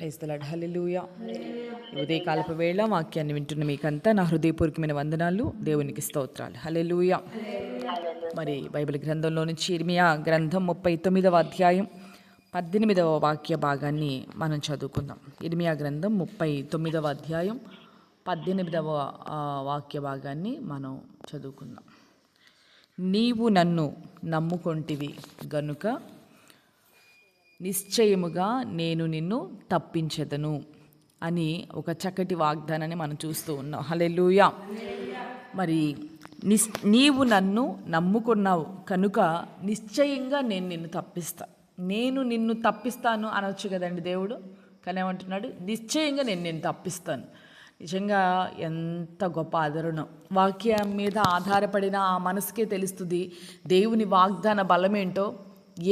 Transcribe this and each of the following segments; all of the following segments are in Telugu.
Praise the lord. హల్లెలూయా. ఉదయకాలపు వేళ వాక్యాన్ని వింటున్న మీకంతా నా హృదయపూర్వకమైన వందనాలు, దేవునికి స్తోత్రాలు. హల్లెలూయా. మరి బైబిల్ గ్రంథంలో నుంచి ఇర్మియా గ్రంథం 39వ అధ్యాయం 18వ వాక్య భాగాన్ని మనం చదువుకుందాం. ఇర్మియా గ్రంథం 39వ అధ్యాయం 18వ వాక్య భాగాన్ని మనం చదువుకుందాం. నీవు నన్ను నమ్ముకొంటివి గనుక నిశ్చయముగా నేను నిన్ను తప్పించెదను అని ఒక చక్కటి వాగ్దానాన్ని మనం చూస్తూ ఉన్నాం. హల్లెలూయా. మరి నీవు నన్ను నమ్ముకున్నావు కనుక నిశ్చయంగా నేను నిన్ను తప్పిస్తాను అనొచ్చు కదండి దేవుడు. కానీ ఏమంటున్నాడు? నిశ్చయంగా నేను నిన్ను తప్పిస్తాను. నిజంగా ఎంత గొప్ప ఆదరణ. వాక్యం మీద ఆధారపడిన ఆ మనసుకే తెలుస్తుంది దేవుని వాగ్దాన బలమేంటో.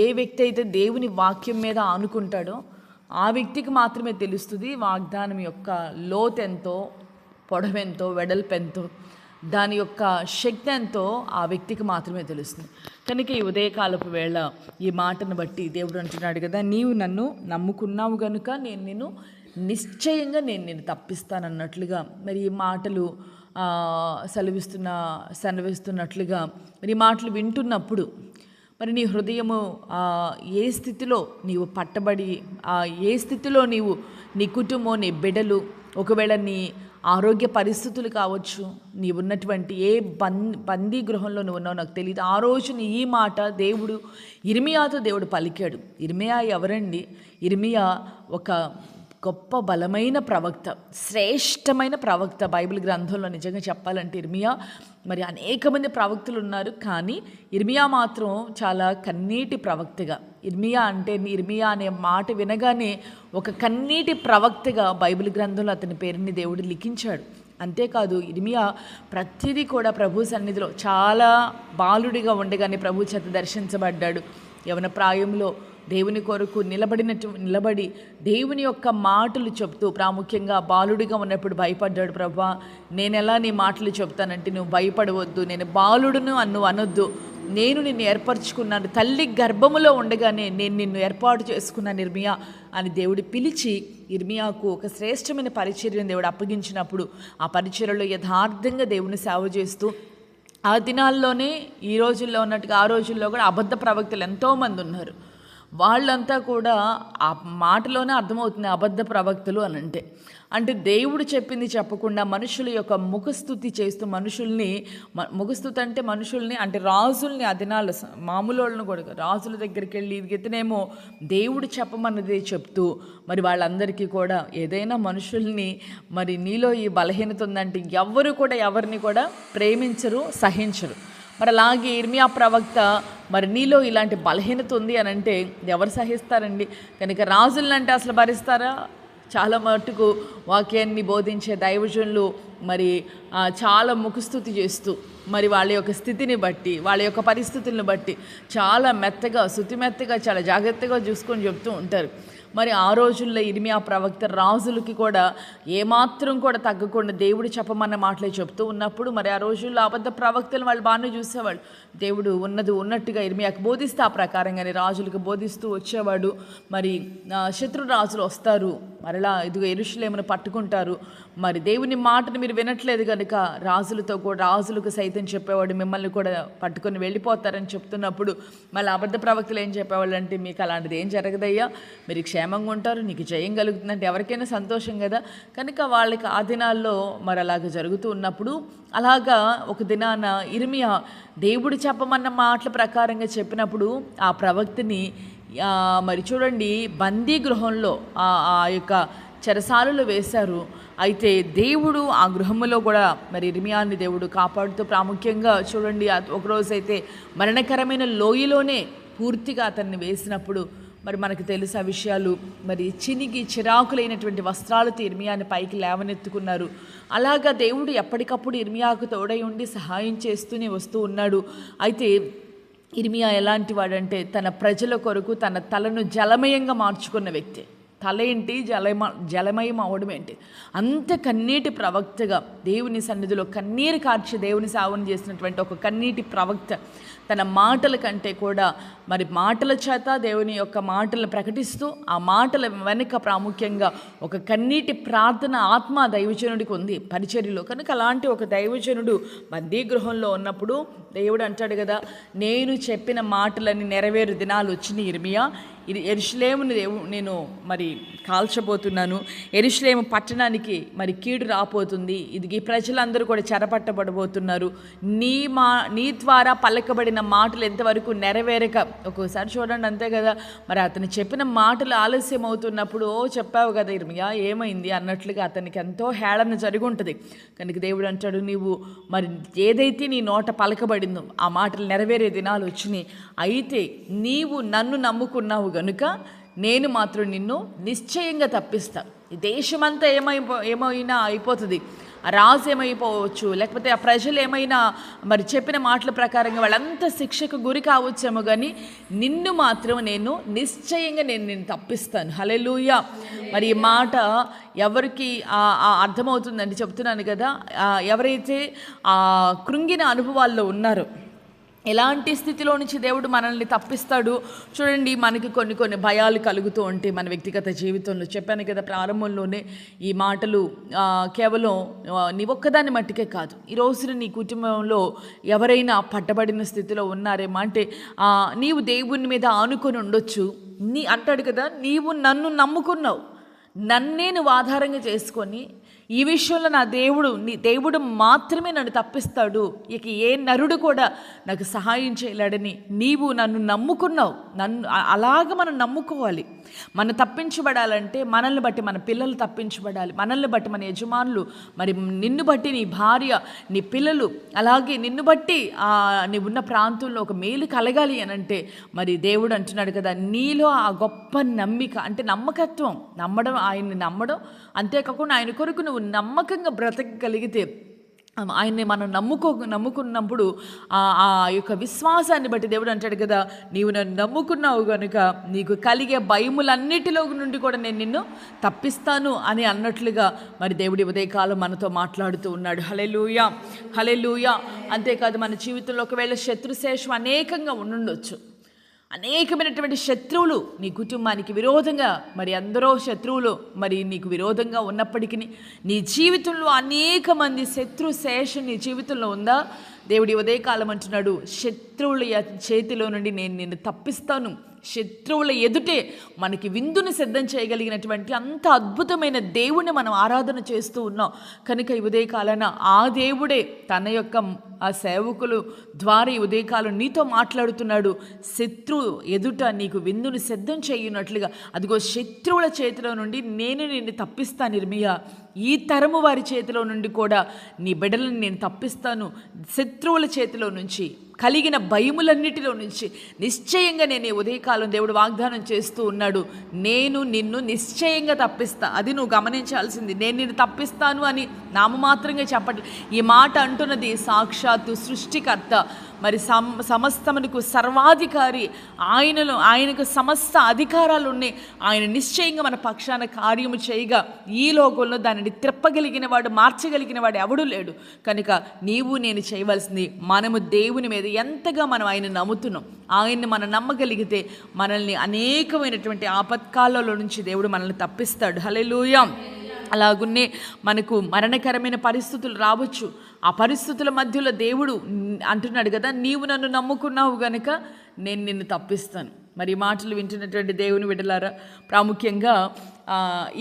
ఏ వ్యక్తి అయితే దేవుని వాక్యం మీద ఆనుకుంటాడో ఆ వ్యక్తికి మాత్రమే తెలుస్తుంది వాగ్దానం యొక్క లోతెంతో, పొడవెంతో, వెడల్పెంతో, దాని యొక్క శక్తి ఎంతో ఆ వ్యక్తికి మాత్రమే తెలుస్తుంది. కనుక ఈ ఉదయకాలపు వేళ ఈ మాటను బట్టి దేవుడు అంటున్నాడు కదా, నీవు నన్ను నమ్ముకున్నావు కనుక నిశ్చయంగా నేను నిన్ను తప్పిస్తానన్నట్లుగా మరి ఈ మాటలు సెలవిస్తున్నట్లుగా మరి ఈ మాటలు వింటున్నప్పుడు మరి నీ హృదయము ఏ స్థితిలో నీవు పట్టబడి, ఏ స్థితిలో నీ కుటుంబం, నీ బిడ్డలు, ఒకవేళ నీ ఆరోగ్య పరిస్థితులు కావచ్చు, నీవు ఉన్నటువంటి ఏ బందీ గృహంలో నువ్వు ఉన్నావు నాకు తెలియదు. ఆ రోజున ఈ మాట ఇర్మియాతో దేవుడు పలికాడు. ఇర్మియా ఎవరండి? ఇర్మియా ఒక గొప్ప బలమైన ప్రవక్త, శ్రేష్టమైన ప్రవక్త. బైబిల్ గ్రంథంలో నిజంగా చెప్పాలంటే ఇర్మియా, మరి అనేక మంది ప్రవక్తలు ఉన్నారు, కానీ ఇర్మియా మాత్రం చాలా కన్నీటి ప్రవక్తగా. ఇర్మియా అనే మాట వినగానే ఒక కన్నీటి ప్రవక్తగా బైబిల్ గ్రంథంలో అతని పేరుని దేవుడు లిఖించాడు. అంతేకాదు నిర్మియా ప్రతిదీ కూడా ప్రభు సన్నిధిలో చాలా బాలుడిగా ఉండగానే ప్రభు చేత దర్శించబడ్డాడు. యవన ప్రాయంలో దేవుని కొరకు నిలబడి దేవుని యొక్క మాటలు చెప్తూ, ప్రాముఖ్యంగా బాలుడిగా ఉన్నప్పుడు భయపడ్డాడు. ప్రభా, నేను ఎలా నీ మాటలు చెప్తానంటే నువ్వు భయపడవద్దు, నేను బాలుడును అనొద్దు, నేను నిన్ను ఏర్పరచుకున్నాను, తల్లి గర్భములో ఉండగానే నేను నిన్ను ఏర్పాటు చేసుకున్నాను ఇర్మియా అని దేవుడు పిలిచి ఇర్మియాకు ఒక శ్రేష్టమైన పరిచర్యను దేవుడు అప్పగించినప్పుడు ఆ పరిచర్యలో యథార్థంగా దేవుని సేవ చేస్తూ, ఆ దినాల్లోనే ఈ రోజుల్లో ఉన్నట్టుగా ఆ రోజుల్లో కూడా అబద్ధ ప్రవక్తలు ఎంతోమంది ఉన్నారు. వాళ్ళంతా కూడా ఆ మాటలోనే అర్థమవుతుంది అబద్ధ ప్రవక్తలు అని అంటే దేవుడు చెప్పింది చెప్పకుండా మనుషుల యొక్క ముఖస్థుతి చేస్తూ ముఖస్థుతి అంటే మనుషుల్ని, అంటే రాజుల్ని, ఆ దినాలు మామూలు వాళ్ళని కూడా రాజుల దగ్గరికి వెళ్ళి ఇదిగైతేనేమో దేవుడు చెప్పమన్నదే చెప్తూ మరి వాళ్ళందరికీ కూడా ఏదైనా మనుషుల్ని, మరి నీలో ఈ బలహీనత ఉందంటే ఎవరిని కూడా ప్రేమించరు, సహించరు. మరి అలాగే ఇర్మియా ప్రవక్త, మరి నీలో ఇలాంటి బలహీనత ఉంది అని అంటే ఎవరు సహిస్తారండి? కనుక రాజులంటే అసలు భరిస్తారా? చాలా మట్టుకు వాక్యాన్ని బోధించే దైవజనులు మరి చాలా ముఖస్థుతి చేస్తూ మరి వాళ్ళ యొక్క స్థితిని బట్టి, వాళ్ళ యొక్క పరిస్థితులను బట్టి చాలా మెత్తగా, శుతిమెత్తగా, చాలా జాగ్రత్తగా చూసుకొని చెప్తూ ఉంటారు. మరి ఆ రోజుల్లో ఇర్మియా ప్రవక్త రాజులకి కూడా ఏమాత్రం కూడా తగ్గకుండా దేవుడు చెప్పమన్న మాటలే చెప్తూ ఉన్నప్పుడు, మరి ఆ రోజుల్లో అబద్ధ ప్రవక్తలు వాళ్ళు బాగానే చూసేవాళ్ళు. దేవుడు ఉన్నట్టుగా ఇర్మియాకు బోధిస్తే ఆ ప్రకారంగానే రాజులకు బోధిస్తూ వచ్చేవాడు. మరి శత్రు రాజులు వస్తారు, మరలా ఇదిగో యెరూషలేమును పట్టుకుంటారు, మరి దేవుని మాటను మీరు వినట్లేదు కనుక రాజులకు సైతం చెప్పేవాడు మిమ్మల్ని కూడా పట్టుకొని వెళ్ళిపోతారని చెప్తున్నప్పుడు మళ్ళీ అబద్ధ ప్రవక్తలు ఏం చెప్పేవాళ్ళు అంటే, మీకు అలాంటిది ఏం జరగదయ్యా, మీరు క్షేమంగా ఉంటారు, నీకు జయం కలుగుతుందంటే ఎవరికైనా సంతోషం కదా. కనుక వాళ్ళకి ఆ దినాల్లో మరి అలాగ జరుగుతూ ఉన్నప్పుడు, అలాగా ఒక దినాన ఇర్మియా దేవుడు చెప్పమన్న మాటల ప్రకారంగా చెప్పినప్పుడు ఆ ప్రవక్తని మరి చూడండి బందీ గృహంలో ఆ యొక్క చెరసాలలో వేశారు. అయితే దేవుడు ఆ గృహంలో కూడా మరి ఇర్మియాని దేవుడు కాపాడుతూ, ప్రాముఖ్యంగా చూడండి ఒకరోజు అయితే మరణకరమైన లోయలోనే పూర్తిగా అతన్ని వేసినప్పుడు మరి మనకు తెలుసు ఆ విషయాలు. మరి చిరాకులైనటువంటి వస్త్రాలతో ఇర్మియాని పైకి లేవనెత్తుకున్నారు. అలాగా దేవుడు ఎప్పటికప్పుడు ఇర్మియాకు తోడై ఉండి సహాయం చేస్తూనే వస్తూ ఉన్నాడు. అయితే ఇర్మియా ఎలాంటి వాడంటే తన ప్రజల కొరకు తన తలను జలమయంగా మార్చుకున్న వ్యక్తి. తల ఏంటి, జలమయం అవడం ఏంటి? అంత కన్నీటి ప్రవక్తగా దేవుని సన్నిధిలో కన్నీరు కార్చి దేవుని సేవను చేసినటువంటి ఒక కన్నీటి ప్రవక్త తన మాటల కంటే కూడా మరి మాటల చేత దేవుని యొక్క మాటలను ప్రకటిస్తూ ఆ మాటల వెనుక ప్రాముఖ్యంగా ఒక కన్నీటి ప్రార్థన ఆత్మ దైవజనుడికి ఉంది పరిచర్యలో. కనుక అలాంటి ఒక దైవజనుడు బందీగృహంలో ఉన్నప్పుడు దేవుడు అంటాడు కదా, నేను చెప్పిన మాటలని నెరవేరు దినాలు వచ్చినాయి ఇర్మియా, ఇది యెరూషలేమును నేను మరి కాల్చబోతున్నాను, యెరూషలేము పట్టణానికి మరి కీడు రాబోతుంది, ఇది ప్రజలందరూ కూడా చెరపట్టబడబోతున్నారు, నీ ద్వారా పలకబడిన మాటలు ఎంతవరకు నెరవేరక. ఒక్కోసారి చూడండి అంతే కదా, మరి అతను చెప్పిన మాటలు ఆలస్యం అవుతున్నప్పుడు చెప్పావు కదా ఇర్మియా ఏమైంది అన్నట్లుగా అతనికి ఎంతో హేళన జరిగి ఉంటుంది. కనుక దేవుడు అంటాడు, నీవు మరి ఏదైతే నీ నోట పలకబడిందో ఆ మాటలు నెరవేరే దినాలు వచ్చినాయి, అయితే నీవు నన్ను నమ్ముకున్నావు గనుక నేను మాత్రం నిన్ను నిశ్చయంగా తప్పిస్తా. ఈ దేశమంతా ఏమైనా అయిపోతుంది, ఆ రాజు ఏమైపోవచ్చు, లేకపోతే ఆ ప్రజలు ఏమైనా మరి చెప్పిన మాటల ప్రకారంగా వాళ్ళంతా శిక్షకు గురి కావచ్చేమో, కానీ నిన్ను మాత్రం నేను నిశ్చయంగా నేను తప్పిస్తాను. హల్లెలూయా. మరి ఈ మాట ఎవరికి అర్థమవుతుందండి చెప్తున్నాను కదా, ఎవరైతే కృంగిన అనుభవాల్లో ఉన్నారో, ఎలాంటి స్థితిలో నుంచి దేవుడు మనల్ని తప్పిస్తాడు. చూడండి, మనకి కొన్ని భయాలు కలుగుతూ ఉంటాయి మన వ్యక్తిగత జీవితంలో. చెప్పాను కదా ప్రారంభంలోనే, ఈ మాటలు కేవలం నీ ఒక్కదాన్ని మట్టికే కాదు. ఈ రోజున నీ కుటుంబంలో ఎవరైనా పట్టబడిన స్థితిలో ఉన్నారేమో, అంటే నీవు దేవుని మీద ఆనుకొని ఉండొచ్చు. అంటాడు కదా, నీవు నన్ను నమ్ముకున్నావు, నన్నే నువ్వు ఆధారంగా చేసుకొని ఈ విషయంలో నా దేవుడు మాత్రమే నన్ను తప్పిస్తాడు, ఇక ఏ నరుడు కూడా నాకు సహాయం చేయలేడని నీవు నన్ను నమ్ముకున్నావు. అలాగ మనం నమ్ముకోవాలి. మనం తప్పించబడాలంటే మనల్ని బట్టి మన పిల్లలు తప్పించబడాలి, మనల్ని బట్టి మన యజమానులు, మరి నిన్ను బట్టి నీ భార్య, నీ పిల్లలు, అలాగే నిన్ను బట్టి నీ ఉన్న ప్రాంతంలో ఒక మేలు కలగాలి అని అంటే మరి దేవుడు అంటున్నాడు కదా, నీలో ఆ గొప్ప నమ్మిక, అంటే నమ్మకత్వం, ఆయన్ని నమ్మడం, అంతేకాకుండా ఆయన కొరకు నువ్వు నమ్మకంగా బ్రతకగలిగితే, ఆయన్ని మనం నమ్ముకున్నప్పుడు ఆ యొక్క విశ్వాసాన్ని బట్టి దేవుడు అంటాడు కదా, నీవు నన్ను నమ్ముకున్నావు కనుక నీకు కలిగే భయములన్నిటిలో నుండి కూడా నేను నిన్ను తప్పిస్తాను అని అన్నట్లుగా మరి దేవుడి ఉదయకాలం మనతో మాట్లాడుతూ ఉన్నాడు. హల్లెలూయా, హల్లెలూయా. అంతేకాదు, మన జీవితంలో ఒకవేళ శత్రుశేషం అనేకంగా ఉండుండొచ్చు. అనేకమైనటువంటి శత్రువులు నీ కుటుంబానికి విరోధంగా, మరి అందరూ శత్రువులు మరి నీకు విరోధంగా ఉన్నప్పటికీ నీ జీవితంలో అనేక మంది శత్రుశేషం నీ జీవితంలో ఉందా? దేవుడి ఉదయకాలం అంటున్నాడు, శత్రువుల చేతిలో నుండి నేను నిన్ను తప్పిస్తాను. శత్రువుల ఎదుటే మనకి విందుని సిద్ధం చేయగలిగినటువంటి అంత అద్భుతమైన దేవుణ్ణి మనం ఆరాధన చేస్తూ ఉన్నాం. కనుక ఈ ఉదయకాలాన ఆ దేవుడే తన యొక్క ఆ సేవకులు ద్వారా ఈ ఉదయకాలం నీతో మాట్లాడుతున్నాడు. శత్రువు ఎదుట నీకు విందుని సిద్ధం చేయనట్లుగా, అదిగో శత్రువుల చేతిలో నుండి నేను నిన్ను తప్పిస్తాను ఇర్మియా, ఈ తరము వారి చేతిలో నుండి కూడా నీ బిడ్డలను నేను తప్పిస్తాను. శత్రువుల చేతిలో నుంచి, కలిగిన భయములన్నిటిలో నుంచి నిశ్చయంగా నేను ఉదయకాలం దేవుడు వాగ్దానం చేస్తూ ఉన్నాడు, నేను నిన్ను నిశ్చయంగా తప్పిస్తా. అది నువ్వు గమనించాల్సింది. నేను నిన్ను తప్పిస్తాను అని నామమాత్రంగా చెప్పట్లేదు. ఈ మాట అంటున్నది సాక్షాత్తు సృష్టికర్త, మరి సమస్తమునకు సర్వాధికారి, ఆయనకు సమస్త అధికారాలు ఉన్నాయి. ఆయన నిశ్చయంగా మన పక్షాన కార్యము చేయగా ఈ లోకంలో దానిని త్రిప్పగలిగిన వాడు, మార్చగలిగిన వాడు ఎవడూ లేడు. కనుక నీవు నేను చేయవలసింది, మనము దేవుని మీద ఎంతగా మనం ఆయన నమ్ముతున్నాం, ఆయన్ని మనం నమ్మగలిగితే మనల్ని అనేకమైనటువంటి ఆపత్కాలలో నుంచి దేవుడు మనల్ని తప్పిస్తాడు. హల్లెలూయా. అలాగున్నే మనకు మరణకరమైన పరిస్థితులు రావచ్చు. ఆ పరిస్థితుల మధ్యలో దేవుడు అంటున్నాడు కదా, నీవు నన్ను నమ్ముకున్నావు గనుక నేను నిన్ను తప్పిస్తాను. మరి ఈ మాటలు వింటున్నటువంటి దేవుని బిడ్డలారా, ప్రాముఖ్యంగా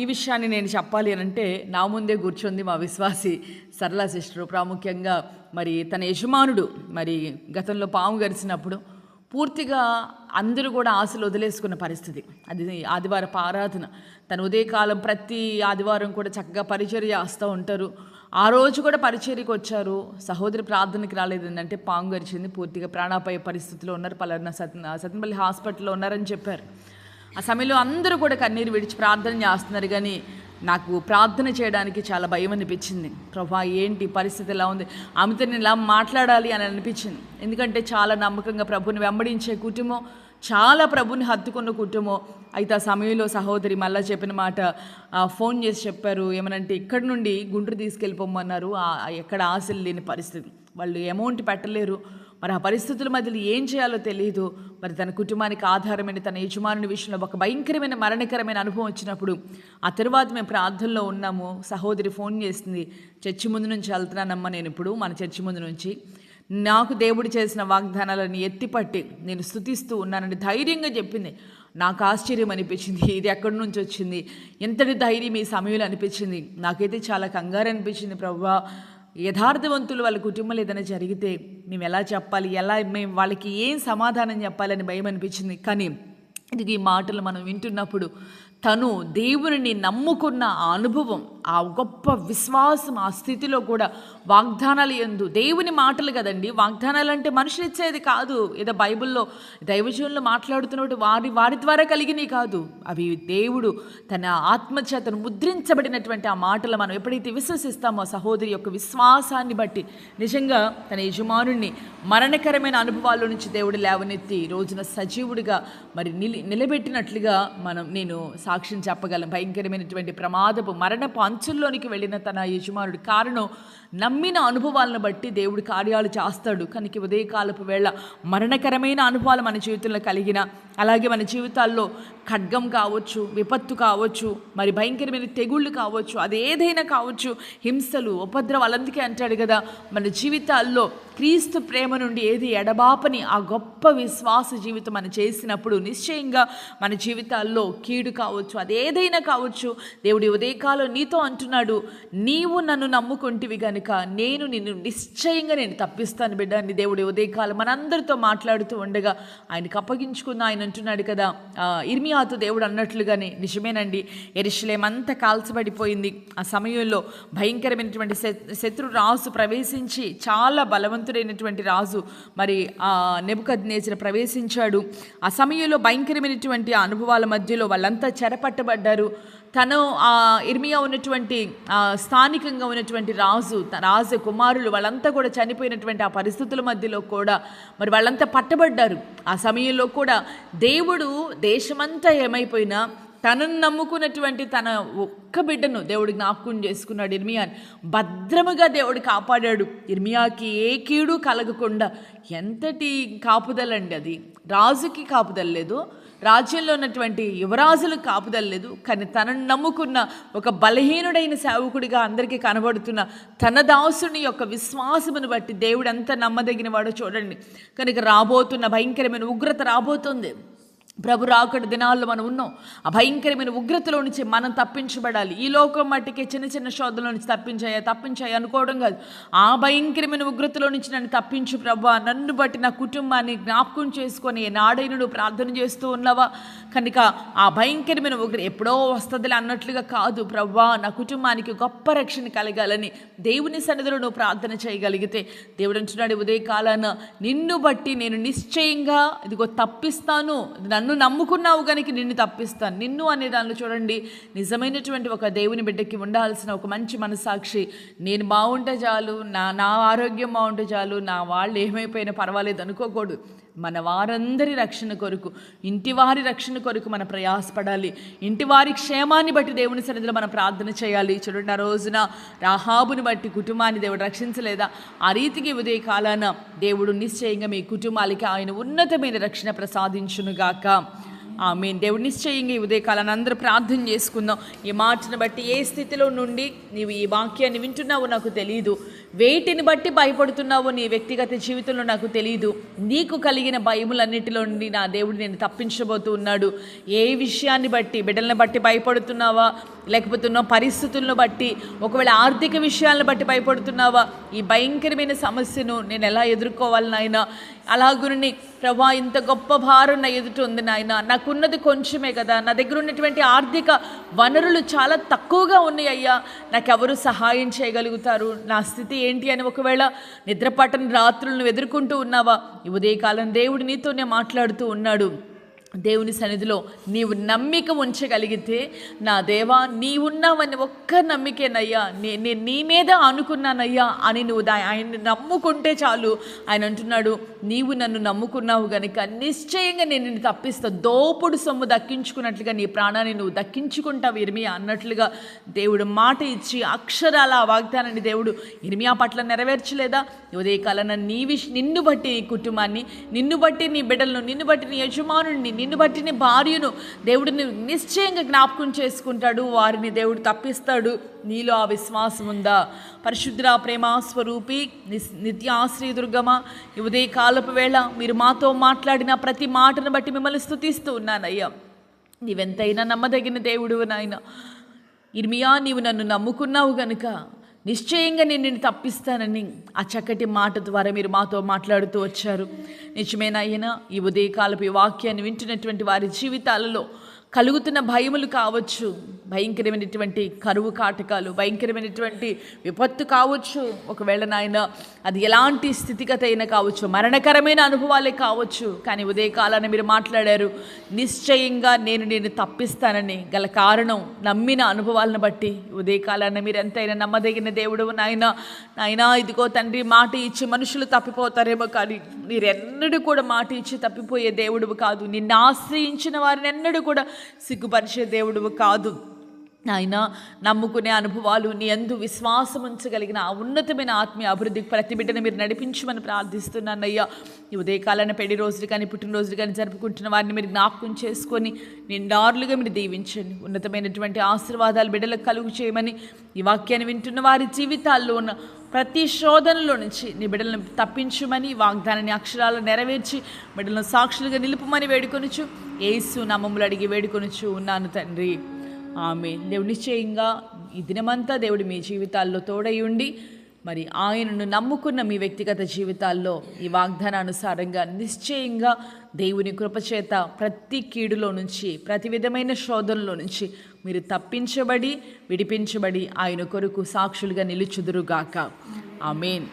ఈ విషయాన్ని నేను చెప్పాలి అని అంటే, నా ముందే కూర్చుంది మా విశ్వాసి సరళ సిస్టరు. ప్రాముఖ్యంగా మరి తన యజమానుడు మరి గతంలో పాము గరిచినప్పుడు పూర్తిగా అందరూ కూడా ఆశలు వదిలేసుకున్న పరిస్థితి. అది ఆదివారపు ఆరాధన. తన ఉదయకాలం ప్రతి ఆదివారం కూడా చక్కగా పరిచర్య చేస్తూ ఉంటారు. ఆ రోజు కూడా పరిచర్యకు వచ్చారు. సహోదరి ప్రార్థనకి రాలేదు, ఏంటంటే పాము గరిచింది, పూర్తిగా ప్రాణాపాయ పరిస్థితిలో ఉన్నారు, పలానా సతనపల్లి హాస్పిటల్లో ఉన్నారని చెప్పారు. ఆ సమయంలో అందరూ కూడా కన్నీరు విడిచి ప్రార్థన చేస్తున్నారు. కానీ నాకు ప్రార్థన చేయడానికి చాలా భయం అనిపించింది. ప్రభా, ఏంటి పరిస్థితి ఎలా ఉంది, ఆమెతో నేను ఇలా మాట్లాడాలి అని అనిపించింది. ఎందుకంటే చాలా నమ్మకంగా ప్రభుని వెంబడించే కుటుంబం, చాలా ప్రభుని హత్తుకున్న కుటుంబం. అయితే ఆ సమయంలో సహోదరి మళ్ళీ చెప్పిన మాట, ఫోన్ చేసి చెప్పారు ఏమనంటే, ఇక్కడ నుండి గుంటూరు తీసుకెళ్ళిపోమన్నారు. ఎక్కడ ఆశలు లేని పరిస్థితి, వాళ్ళు అమౌంట్ పెట్టలేరు. మరి ఆ పరిస్థితుల మధ్యలో ఏం చేయాలో తెలియదు. మరి తన కుటుంబానికి ఆధారమైన తన యజమానుని విషయంలో ఒక భయంకరమైన మరణకరమైన అనుభవం వచ్చినప్పుడు ఆ తర్వాత మేము ప్రార్థనలో ఉన్నాము. సహోదరి ఫోన్ చేసింది, చర్చి ముందు నుంచి వెళ్తున్నానమ్మా నేను ఇప్పుడు, మన చర్చి ముందు నుంచి నాకు దేవుడు చేసిన వాగ్దానాలను ఎత్తిపట్టి నేను స్తుతిస్తూ ఉన్నానని ధైర్యంగా చెప్పింది. నాకు ఆశ్చర్యం అనిపించింది, ఇది ఎక్కడి నుంచి వచ్చింది, ఎంతటి ధైర్యం ఈ సమయంలో అనిపించింది. నాకైతే చాలా కంగారు అనిపించింది. ప్రభువా, యథార్థవంతులు వాళ్ళ కుటుంబంలో ఏదైనా జరిగితే మేము ఎలా చెప్పాలి, మేము వాళ్ళకి ఏం సమాధానం చెప్పాలని భయం అనిపించింది. కానీ ఇది ఈ మాటలు మనం వింటున్నప్పుడు తను దేవుని నమ్ముకున్న ఆ అనుభవం, ఆ గొప్ప విశ్వాసం, ఆ స్థితిలో కూడా వాగ్దానాలు యందు దేవుని మాటలు కదండి. వాగ్దానాలు అంటే మనుషులు ఇచ్చేది కాదు, ఏదో బైబిల్లో దైవజనులు మాట్లాడుతున్నట్టు వారి ద్వారా కలిగినవి కాదు. అవి దేవుడు తన ఆత్మచేతను ముద్రించబడినటువంటి ఆ మాటలు మనం ఎప్పుడైతే విశ్వసిస్తామో, సహోదరి యొక్క విశ్వాసాన్ని బట్టి నిజంగా తన యజమానుడిని మరణకరమైన అనుభవాల నుంచి దేవుడు లేవనెత్తి రోజున సజీవుడిగా మరి నిలబెట్టినట్లుగా నేను సాక్ష్యం చెప్పగలం. భయంకరమైనటువంటి ప్రమాదపు మరణపు అంచుల్లోనికి వెళ్ళిన తన యజమానుడు కారణం నమ్మిన అనుభవాలను బట్టి దేవుడు కార్యాలు చేస్తాడు. కనుక ఉదయకాలపు వేళ మరణకరమైన అనుభవాలు మన జీవితంలో కలిగిన, అలాగే మన జీవితాల్లో ఖడ్గం కావచ్చు, విపత్తు కావచ్చు, మరి భయంకరమైన తెగుళ్ళు కావచ్చు, అది ఏదైనా కావచ్చు, హింసలు, ఉపద్రవాలు. అందుకే అంటాడు కదా, మన జీవితాల్లో క్రీస్తు ప్రేమ నుండి ఏది ఎడబాపని ఆ గొప్ప విశ్వాస జీవితం మనం చేసినప్పుడు నిశ్చయంగా మన జీవితాల్లో కీడు కావచ్చు, అదేదైనా కావచ్చు, దేవుడి ఉదయకాలం నీతో అంటున్నాడు, నీవు నన్ను నమ్ముకుంటివి కనుక నేను నిన్ను నిశ్చయంగా తప్పిస్తాను బిడ్డ అని దేవుడి ఉదయకాలం మనందరితో మాట్లాడుతూ ఉండగా ఆయనకు అప్పగించుకున్న ఆయన అంటున్నాడు కదా, ఇర్మియాతో దేవుడు అన్నట్లుగానే నిజమేనండి, యెరూషలేము అంతా కాల్చబడిపోయింది. ఆ సమయంలో భయంకరమైనటువంటి శత్రు రాజు ప్రవేశించి, చాలా బలవంతుడైనటువంటి రాజు మరి నెబుకద్నెజరు ప్రవేశించాడు. ఆ సమయంలో భయంకరమైనటువంటి అనుభవాల మధ్యలో వాళ్ళంతా చెరపట్టబడ్డారు. తను ఇర్మియా ఉన్నటువంటి స్థానికంగా ఉన్నటువంటి రాజకుమారులు వాళ్ళంతా కూడా చనిపోయినటువంటి ఆ పరిస్థితుల మధ్యలో కూడా మరి వాళ్ళంతా పట్టబడ్డారు. ఆ సమయంలో కూడా దేవుడు దేశమంతా ఏమైపోయినా తనను నమ్ముకున్నటువంటి తన ఒక్క బిడ్డను దేవుడు జ్ఞాపకం చేసుకున్నాడు. ఇర్మియాని భద్రముగా దేవుడు కాపాడాడు. ఇర్మియాకి ఏ కీడు కలగకుండా. ఎంతటి కాపుదలండి అది. రాజుకి కాపుదల లేదు, రాజ్యంలో ఉన్నటువంటి యువరాజులకు కాపుదల లేదు, కానీ తనను నమ్ముకున్న ఒక బలహీనుడైన సేవకుడిగా అందరికీ కనబడుతున్న తన దాసుని యొక్క విశ్వాసమును బట్టి దేవుడు ఎంత నమ్మదగిన వాడో చూడండి. కనుక రాబోతున్న భయంకరమైన ఉగ్రత రాబోతుంది. ప్రభు రాకడ దినాల్లో మనం ఉన్నాం. ఆ భయంకరమైన ఉగ్రతలో నుంచి మనం తప్పించబడాలి. ఈ లోకం మట్టికి చిన్న చిన్న శోధనలో నుంచి తప్పించాయి అనుకోవడం కాదు. ఆ భయంకరమైన ఉగ్రతలో నుంచి నన్ను తప్పించు ప్రభా, నన్ను బట్టి నా కుటుంబాన్ని జ్ఞాపకం చేసుకొని నాడైన నువ్వు ప్రార్థన చేస్తూ ఉన్నావా? కనుక ఆ భయంకరమైన ఉగ్రత ఎప్పుడో వస్తుందిలే అన్నట్లుగా కాదు. ప్రభా, నా కుటుంబానికి గొప్ప రక్షణ కలగాలని దేవుని సన్నిధిలో నువ్వు ప్రార్థన చేయగలిగితే దేవుడు అంటున్నాడు ఉదయకాలాన, నిన్ను బట్టి నేను నిశ్చయంగా ఇదిగో తప్పిస్తాను. నన్ను నమ్ముకున్నావు కనుక నిన్ను తప్పిస్తాను. నిన్ను అనే దానిలో చూడండి, నిజమైనటువంటి ఒక దేవుని బిడ్డకి ఉండాల్సిన ఒక మంచి మనసాక్షి. నేను బాగుంటే చాలు, నా ఆరోగ్యం బాగుంటే చాలు, నా వాళ్ళు ఏమైపోయినా పర్వాలేదు అనుకోకూడదు. మన వారందరి రక్షణ కొరకు, ఇంటి వారి రక్షణ కొరకు మనం ప్రయాసపడాలి. ఇంటి వారి క్షేమాన్ని బట్టి దేవుని సన్నిధిలో మనం ప్రార్థన చేయాలి. చూడండి, ఆ రోజున రాహాబుని బట్టి కుటుంబాన్ని దేవుడు రక్షించలేదా? ఆ రీతికి ఉదయ కాలాన దేవుడు నిశ్చయంగా మీ కుటుంబాలకి ఆయన ఉన్నతమైన రక్షణ ప్రసాదించునుగాక. ఆమేన్. దేవుడు నిశ్చయంగా ఈ ఉదయకాలాన్ని అందరూ ప్రార్థన చేసుకుందాం. ఈ మాటను బట్టి ఏ స్థితిలో నుండి నీవు ఈ వాక్యాన్ని వింటున్నావో నాకు తెలియదు, వేటిని బట్టి భయపడుతున్నావో నీ వ్యక్తిగత జీవితంలో నాకు తెలియదు. నీకు కలిగిన భయములన్నిటిలో నుండి నా దేవుడు నేను తప్పించబోతూ ఉన్నాడు. ఏ విషయాన్ని బట్టి, బిడ్డలను బట్టి భయపడుతున్నావా, లేకపోతే ఉన్న పరిస్థితులను బట్టి, ఒకవేళ ఆర్థిక విషయాలను బట్టి భయపడుతున్నావా? ఈ భయంకరమైన సమస్యను నేను ఎలా ఎదుర్కోవాలి నాయన? అలాగుని ప్రభా, ఇంత గొప్ప భారం నా ఎదుట ఉంది నాయన, నాకున్నది కొంచెమే కదా, నా దగ్గర ఉన్నటువంటి ఆర్థిక వనరులు చాలా తక్కువగా ఉన్నాయి అయ్యా, నాకెవరు సహాయం చేయగలుగుతారు? నా స్థితి ఏంటి అని ఒకవేళ నిద్రపట్టని రాత్రులను ఎదుర్కొంటూ ఉన్నావా? ఈ ఉదయకాలం దేవుడు నీతోనే మాట్లాడుతూ ఉన్నాడు. దేవుని సన్నిధిలో నీవు నమ్మిక ఉంచగలిగితే, నా దేవా నీవున్నావని ఒక్క నమ్మికేనయ్యా, నేను నీ మీద అనుకున్నానయ్యా అని నువ్వు ఆయన్ని నమ్ముకుంటే చాలు. ఆయన అంటున్నాడు, నీవు నన్ను నమ్ముకున్నావు గనుక నిశ్చయంగా నేను నిన్ను తప్పిస్తా. దోపుడు సొమ్ము దక్కించుకున్నట్లుగా నీ ప్రాణాన్ని నువ్వు దక్కించుకుంటావు ఇర్మియా అన్నట్లుగా దేవుడు మాట ఇచ్చి అక్షరాల ఆ వాగ్దానాన్ని దేవుడు ఇర్మియా పట్ల నెరవేర్చలేదా? ఉదయకాలన నిన్ను బట్టి నీ కుటుంబాన్ని, నిన్ను బట్టి నీ బిడ్డలను, నిన్ను బట్టి నీ యజమానుడిని, నిన్ను బట్టి నీ భార్యను దేవుడిని నిశ్చయంగా జ్ఞాపకం చేసుకుంటాడు. వారిని దేవుడు తప్పిస్తాడు. నీలో ఆ విశ్వాసం ఉందా? పరిశుద్ధ ప్రేమ స్వరూపి నిత్యాశ్రీ దుర్గమ, ఈ ఉదయకాలపు వేళ మీరు మాతో మాట్లాడిన ప్రతి మాటను బట్టి మిమ్మల్ని స్తుతిస్తూ ఉన్నానయ్యా. నీవెంతైనా నమ్మదగిన దేవుడు నాయన. ఇర్మియా, నీవు నన్ను నమ్ముకున్నావు గనుక నిశ్చయంగా నేను నిన్ను తప్పిస్తానని ఆ చక్కటి మాట ద్వారా మీరు మాతో మాట్లాడుతూ వచ్చారు. నిజమేనాయన, ఈ ఉదయకాలపు వాక్యాన్ని వింటున్నటువంటి వారి జీవితాలలో కలుగుతున్న భయములు కావచ్చు, భయంకరమైనటువంటి కరువు కాటకాలు, భయంకరమైనటువంటి విపత్తు కావచ్చు, ఒకవేళ నాయన అది ఎలాంటి స్థితిగతి అయినా కావచ్చు, మరణకరమైన అనుభవాలే కావచ్చు. కానీ ఉదయకాలాన్ని మీరు మాట్లాడారు, నిశ్చయంగా నేను తప్పిస్తానని గల కారణం నమ్మిన అనుభవాలను బట్టి. ఉదయకాలాన్ని మీరు ఎంతైనా నమ్మదగిన దేవుడు నాయన. ఇదిగో తండ్రి, మాట ఇచ్చి మనుషులు తప్పిపోతారేమో, కానీ మీరెన్నడూ కూడా మాట ఇచ్చి తప్పిపోయే దేవుడు కాదు. నిన్ను ఆశ్రయించిన వారిని ఎన్నడూ కూడా సిగ్గుపరిచే దేవుడు కాదు నాయన. నమ్ముకునే అనుభవాలు, నీ యందు విశ్వాసం ఉంచగలిగిన ఆ ఉన్నతమైన ఆత్మీయ అభివృద్ధికి ప్రతి బిడ్డను మీరు నడిపించమని ప్రార్థిస్తున్నానయ్యా. ఈ ఉదయకాలాన పెళ్లి రోజులు కానీ పుట్టినరోజులు కానీ జరుపుకుంటున్న వారిని మీరు జ్ఞాపకం చేసుకొని నిండారులుగా మీరు దీవించండి. ఉన్నతమైనటువంటి ఆశీర్వాదాలు బిడ్డలకు కలుగు చేయమని, ఈ వాక్యాన్ని వింటున్న వారి జీవితాల్లో ఉన్న ప్రతి శోధనలో నుంచి నీ బిడ్డలను తప్పించమని, వాగ్దానాన్ని అక్షరాలు నెరవేర్చి బిడ్డలను సాక్షులుగా నిలుపుమని వేడుకొనుచు యేసు నామములో అడిగి వేడుకొనుచు ఉన్నాను తండ్రి, ఆమేన్. దేవుడు నిశ్చయంగా ఈ దినమంతా దేవుడు మీ జీవితాల్లో తోడై ఉండి, మరి ఆయనను నమ్ముకున్న మీ వ్యక్తిగత జీవితాల్లో ఈ వాగ్దానానుసారంగా నిశ్చయంగా దేవుని కృపచేత ప్రతి కీడులో నుంచి, ప్రతి విధమైన శోధనలో నుంచి మీరు తప్పించబడి, విడిపించబడి ఆయన కొరకు సాక్షులుగా నిలుచుదురుగాక. ఆమేన్.